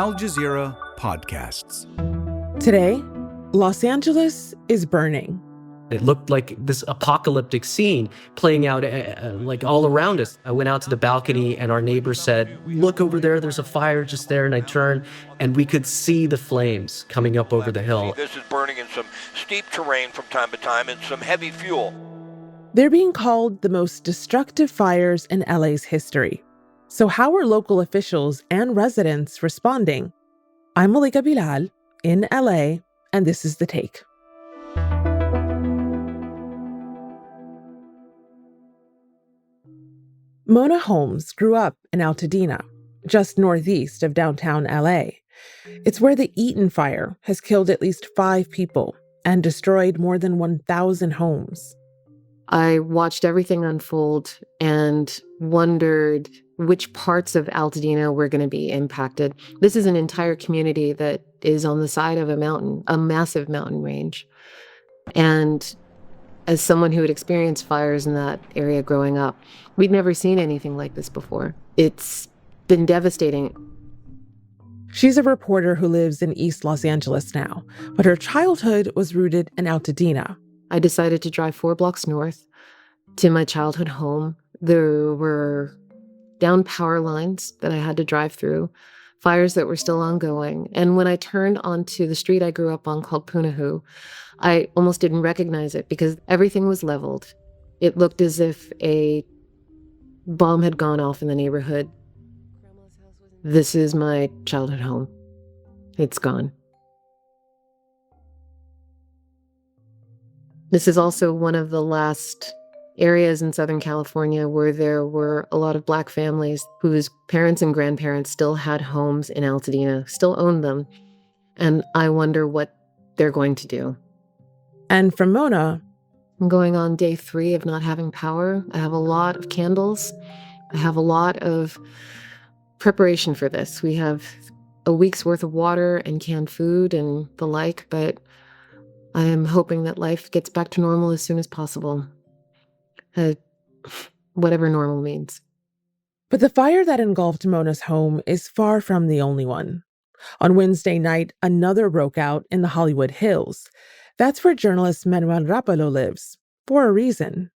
Al Jazeera podcasts. Today, Los Angeles is burning. It looked like this apocalyptic scene playing out like all around us. I went out to the balcony and our neighbor said, "Look over there, there's a fire just there." And I turned and we could see the flames coming up over the hill. This is burning in some steep terrain from time to time and some heavy fuel. They're being called the most destructive fires in LA's history. So how are local officials and residents responding? I'm Malika Bilal in LA, and this is The Take. Mona Holmes grew up in Altadena, just northeast of downtown LA. It's where the Eaton fire has killed at least 5 people and destroyed more than 1,000 homes. I watched everything unfold and wondered which parts of Altadena were going to be impacted. This is an entire community that is on the side of a mountain, a massive mountain range. And as someone who had experienced fires in that area growing up, we'd never seen anything like this before. It's been devastating. She's a reporter who lives in East Los Angeles now, but her childhood was rooted in Altadena. I decided to drive 4 blocks north to my childhood home. There were down power lines that I had to drive through, fires that were still ongoing. And when I turned onto the street I grew up on called Punahou, I almost didn't recognize it because everything was leveled. It looked as if a bomb had gone off in the neighborhood. This is my childhood home. It's gone. This is also one of the last areas in Southern California where there were a lot of Black families whose parents and grandparents still had homes in Altadena, still owned them. And I wonder what they're going to do. And for Mona, I'm going on day 3 of not having power. I have a lot of candles. I have a lot of preparation for this. We have a week's worth of water and canned food and the like, but I am hoping that life gets back to normal as soon as possible. Whatever normal means. But the fire that engulfed Mona's home is far from the only one. On Wednesday night, another broke out in the Hollywood Hills. That's where journalist Manuel Rápalo lives, for a reason.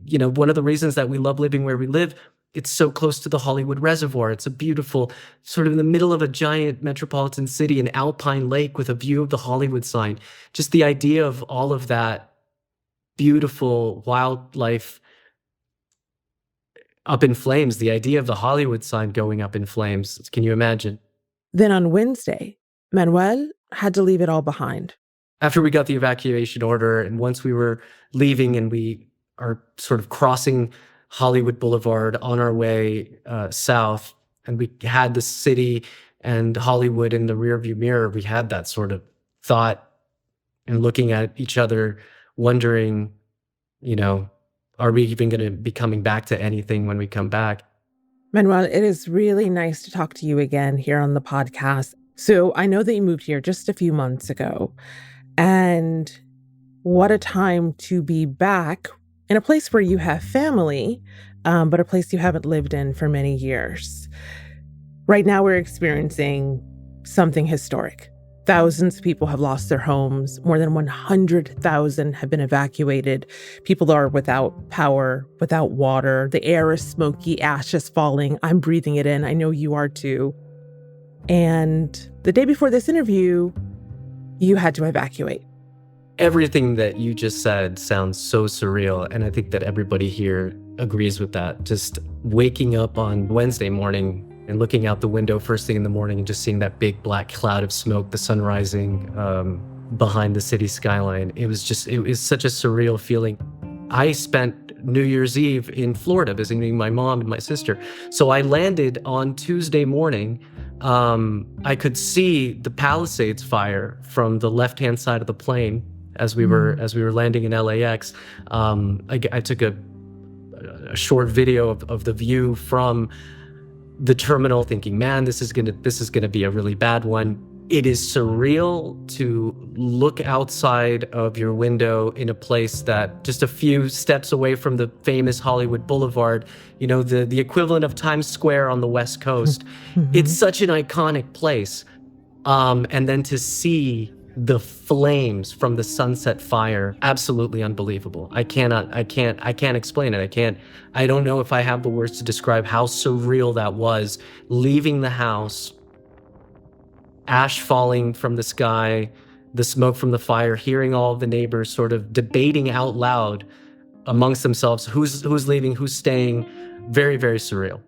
You know, one of the reasons that we love living where we live, it's so close to the Hollywood Reservoir. It's a beautiful, sort of in the middle of a giant metropolitan city, an alpine lake with a view of the Hollywood sign. Just the idea of all of that beautiful wildlife up in flames, the idea of the Hollywood sign going up in flames. Can you imagine? Then on Wednesday, Manuel had to leave it all behind. After we got the evacuation order, and once we were leaving and we are sort of crossing Hollywood Boulevard on our way south, and we had the city and Hollywood in the rearview mirror, we had that sort of thought and looking at each other, wondering, you know, are we even going to be coming back to anything when we come back? Manuel, it is really nice to talk to you again here on the podcast. So I know that you moved here just a few months ago, and what a time to be back in a place where you have family, but a place you haven't lived in for many years. Right now, we're experiencing something historic. Thousands of people have lost their homes. More than 100,000 have been evacuated. People are without power, without water. The air is smoky, ash is falling. I'm breathing it in. I know you are too. And the day before this interview, you had to evacuate. Everything that you just said sounds so surreal, and I think that everybody here agrees with that. Just waking up on Wednesday morning and looking out the window first thing in the morning and just seeing that big black cloud of smoke, the sun rising behind the city skyline. It was such a surreal feeling. I spent New Year's Eve in Florida visiting my mom and my sister. So I landed on Tuesday morning. I could see the Palisades fire from the left-hand side of the plane as we were landing in LAX. I took a short video of the view from the terminal, thinking, man, this is gonna be a really bad one. It is surreal to look outside of your window in a place that just a few steps away from the famous Hollywood Boulevard, the equivalent of Times Square on the West Coast. It's such an iconic place. And then to see the flames from the Sunset Fire, absolutely unbelievable. I can't explain it. I don't know if I have the words to describe how surreal that was, leaving the house, ash falling from the sky, the smoke from the fire, hearing all of the neighbors sort of debating out loud amongst themselves, who's leaving, who's staying. Very, very surreal.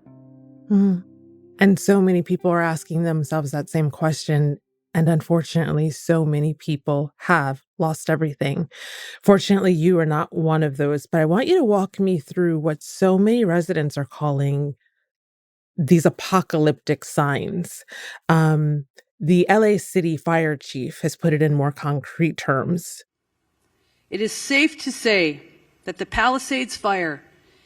And so many people are asking themselves that same question. And unfortunately, so many people have lost everything. Fortunately, you are not one of those, but I want you to walk me through what so many residents are calling these apocalyptic signs. The LA City Fire Chief has put it in more concrete terms. It is safe to say that the Palisades Fire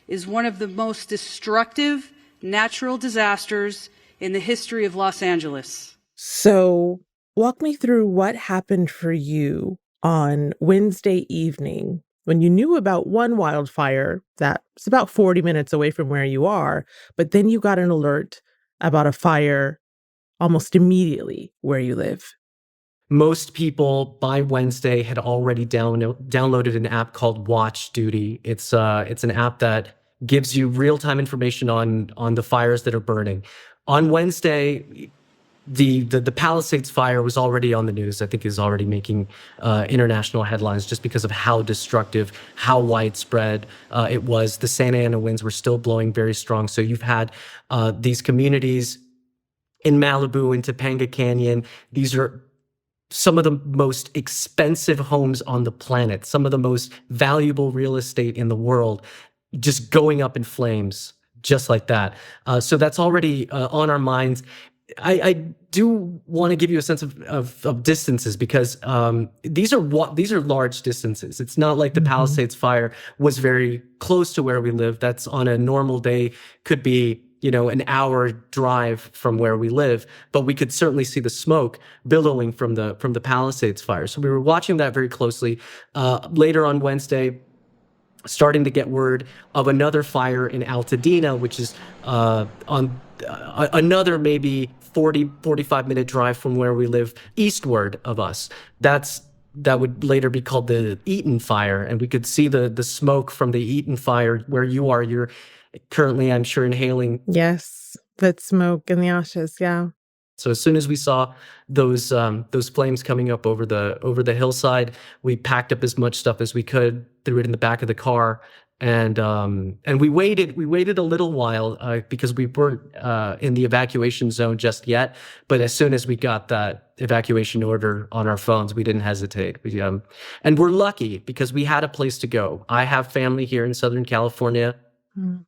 is one of the most destructive natural disasters in the history of Los Angeles. So walk me through what happened for you on Wednesday evening when you knew about one wildfire that's about 40 minutes away from where you are, but then you got an alert about a fire almost immediately where you live. Most people by Wednesday had already downloaded an app called Watch Duty. It's an app that gives you real-time information on the fires that are burning. On Wednesday, the Palisades fire was already on the news. I think is already making international headlines just because of how destructive, how widespread it was. The Santa Ana winds were still blowing very strong. So you've had these communities in Malibu and Topanga Canyon. These are some of the most expensive homes on the planet, some of the most valuable real estate in the world, just going up in flames, just like that. So that's already on our minds. I do want to give you a sense of distances because these are large distances. It's not like the Palisades fire was very close to where we live. That's on a normal day could be an hour drive from where we live, but we could certainly see the smoke billowing from the Palisades fire. So we were watching that very closely. Later on Wednesday, starting to get word of another fire in Altadena, which is on another maybe 45 minute drive from where we live eastward of us. That would later be called the Eaton fire. And we could see the smoke from the Eaton fire where you are. You're currently, I'm sure, inhaling. Yes, that smoke and the ashes, yeah. So as soon as we saw those flames coming up over the hillside, we packed up as much stuff as we could, threw it in the back of the car, and we waited a little while because we weren't in the evacuation zone just yet. But as soon as we got that evacuation order on our phones, we didn't hesitate. And we're lucky because we had a place to go. I have family here in Southern California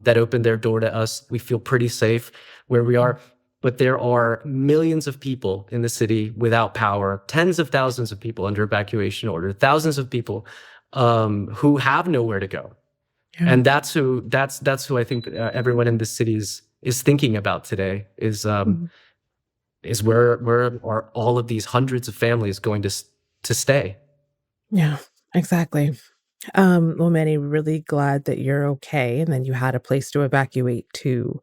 that opened their door to us. We feel pretty safe where we are. But there are millions of people in the city without power, tens of thousands of people under evacuation order, thousands of people who have nowhere to go. Yeah. And that's who I think everyone in the city is thinking about today is where are all of these hundreds of families going to stay? Yeah, exactly. Well, Manny, really glad that you're okay and then you had a place to evacuate to.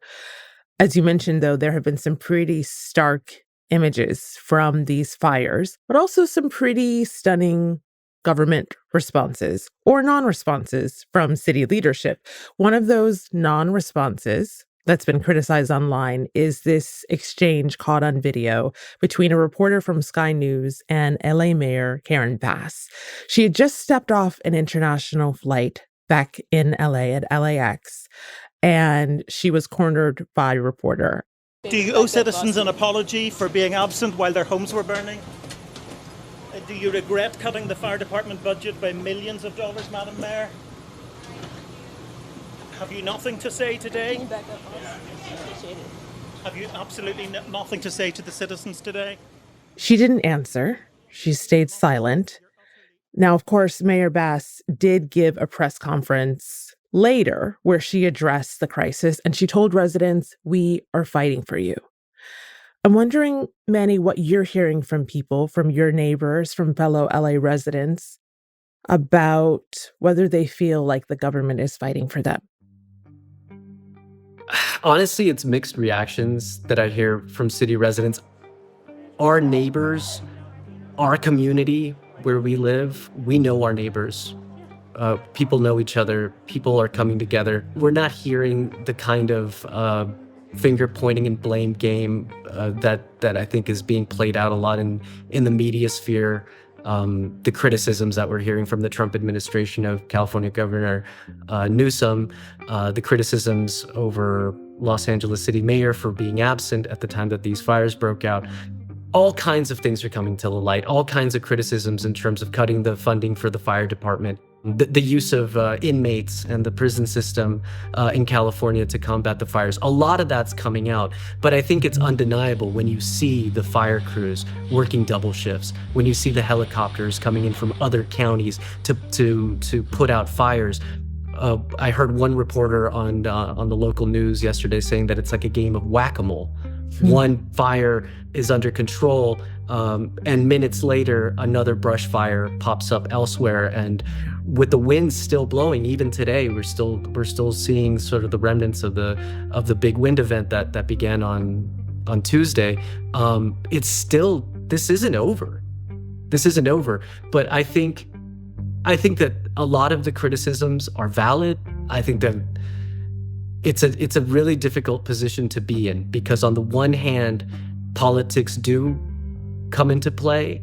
As you mentioned, though, there have been some pretty stark images from these fires, but also some pretty stunning government responses or non-responses from city leadership. One of those non-responses that's been criticized online is this exchange caught on video between a reporter from Sky News and LA Mayor Karen Bass. She had just stepped off an international flight back in LA at LAX, and she was cornered by a reporter. Do you owe citizens an apology for being absent while their homes were burning? Do you regret cutting the fire department budget by millions of dollars, Madam Mayor? Have you nothing to say today? Can you back up, please? Appreciate it. Have you absolutely nothing to say to the citizens today? She didn't answer. She stayed silent. Now, of course, Mayor Bass did give a press conference later where she addressed the crisis and she told residents, "We are fighting for you." I'm wondering, Manny, what you're hearing from people, from your neighbors, from fellow LA residents, about whether they feel like the government is fighting for them. Honestly, it's mixed reactions that I hear from city residents. Our neighbors, our community where we live, we know our neighbors. People know each other. People are coming together. We're not hearing the kind of finger pointing and blame game that I think is being played out a lot in the media sphere. The criticisms that we're hearing from the Trump administration of California Governor Newsom, the criticisms over Los Angeles City Mayor for being absent at the time that these fires broke out. All kinds of things are coming to the light, all kinds of criticisms in terms of cutting the funding for the fire department, the use of inmates and the prison system in California to combat the fires. A lot of that's coming out, but I think it's undeniable when you see the fire crews working double shifts, when you see the helicopters coming in from other counties to put out fires. I heard one reporter on the local news yesterday saying that it's like a game of whack-a-mole. One fire is under control, and minutes later, another brush fire pops up elsewhere. And with the winds still blowing, even today, we're still seeing sort of the remnants of the big wind event that began on Tuesday. This isn't over. This isn't over. But I think that a lot of the criticisms are valid. I think that it's a really difficult position to be in, because on the one hand, politics do come into play.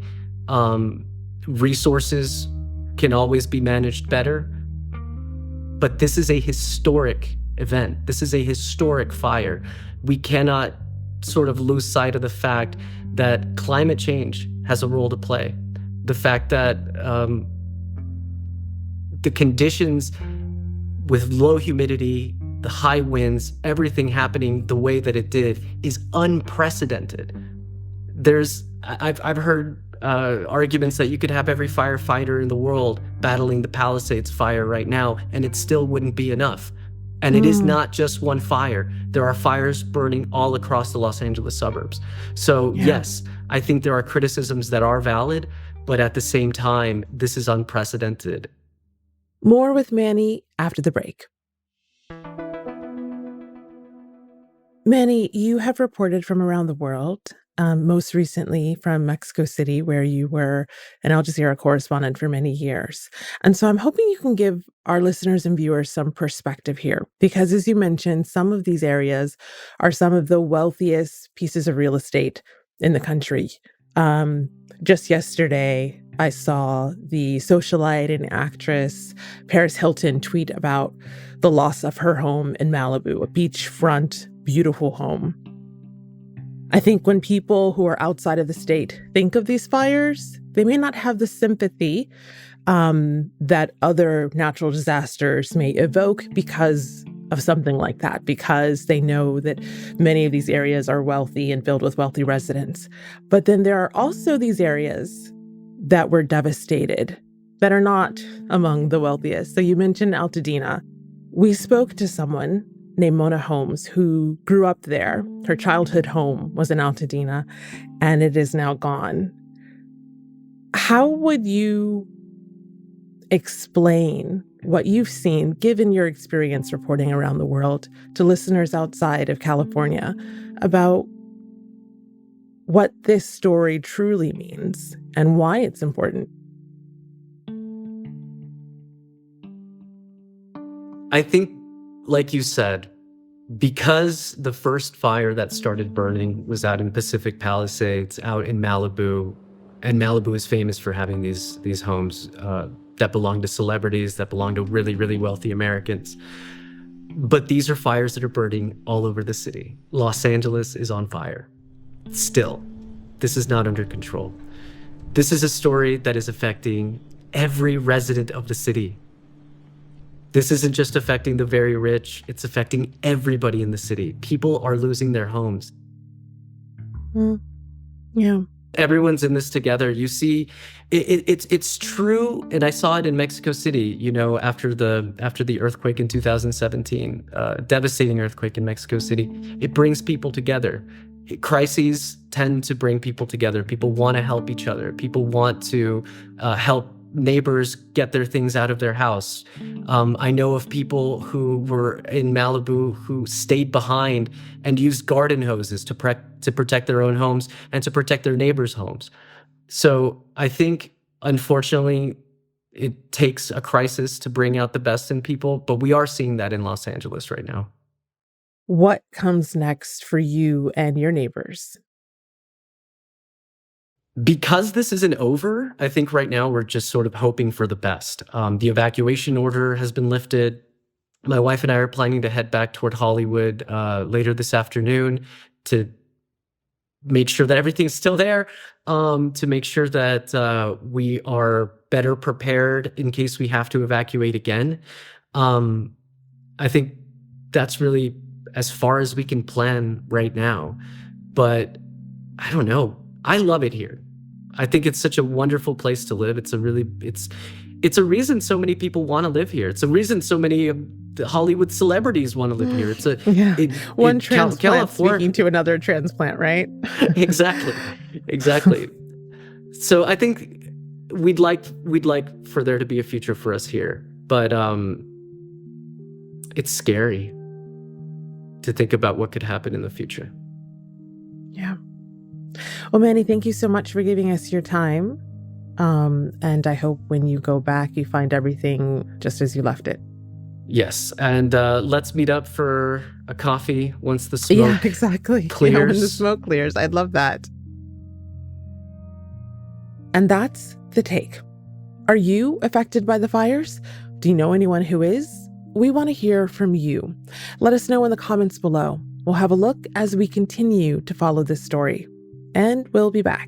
Resources can always be managed better. But this is a historic event. This is a historic fire. We cannot sort of lose sight of the fact that climate change has a role to play. The fact that the conditions with low humidity, the high winds, everything happening the way that it did is unprecedented. I've heard arguments that you could have every firefighter in the world battling the Palisades fire right now, and it still wouldn't be enough. And it is not just one fire. There are fires burning all across the Los Angeles suburbs. So yes, I think there are criticisms that are valid, but at the same time, this is unprecedented. More with Manny after the break. Manny, you have reported from around the world, most recently from Mexico City, where you were an Al Jazeera correspondent for many years. And so I'm hoping you can give our listeners and viewers some perspective here, because as you mentioned, some of these areas are some of the wealthiest pieces of real estate in the country. Just yesterday, I saw the socialite and actress Paris Hilton tweet about the loss of her home in Malibu, a beachfront, beautiful home. I think when people who are outside of the state think of these fires, they may not have the sympathy that other natural disasters may evoke because of something like that, because they know that many of these areas are wealthy and filled with wealthy residents. But then there are also these areas that were devastated that are not among the wealthiest. So you mentioned Altadena. We spoke to someone named Mona Holmes who grew up there. Her childhood home was in Altadena, and it is now gone. How would you explain what you've seen, given your experience reporting around the world, to listeners outside of California about what this story truly means and why it's important? I think, like you said, because the first fire that started burning was out in Pacific Palisades, out in Malibu, and Malibu is famous for having these homes that belong to celebrities, that belong to really, really wealthy Americans. But these are fires that are burning all over the city. Los Angeles is on fire. Still, this is not under control. This is a story that is affecting every resident of the city. This isn't just affecting the very rich, it's affecting everybody in the city. People are losing their homes. Yeah. Everyone's in this together. You see, it's true, and I saw it in Mexico City, after the earthquake in 2017, devastating earthquake in Mexico City. It brings people together. crises tend to bring people together. People want to help each other. People want to help neighbors get their things out of their house. I know of people who were in Malibu who stayed behind and used garden hoses to protect their own homes and to protect their neighbors' homes. So I think, unfortunately, it takes a crisis to bring out the best in people, but we are seeing that in Los Angeles right now. What comes next for you and your neighbors? Because this isn't over, I think right now we're just sort of hoping for the best. The evacuation order has been lifted. My wife and I are planning to head back toward Hollywood later this afternoon to make sure that everything's still there, to make sure that we are better prepared in case we have to evacuate again. I think that's really as far as we can plan right now. But I don't know. I love it here. I think it's such a wonderful place to live. It's a reason so many people want to live here. It's a reason so many of the Hollywood celebrities want to live here. It's one transplant speaking to another transplant, right? Exactly. So I think we'd like for there to be a future for us here, but it's scary to think about what could happen in the future. Yeah. Well, Manny, thank you so much for giving us your time. And I hope when you go back, you find everything just as you left it. Yes. And let's meet up for a coffee once the smoke clears. Yeah, when the smoke clears. I'd love that. And that's The Take. Are you affected by the fires? Do you know anyone who is? We want to hear from you. Let us know in the comments below. We'll have a look as we continue to follow this story. And we'll be back.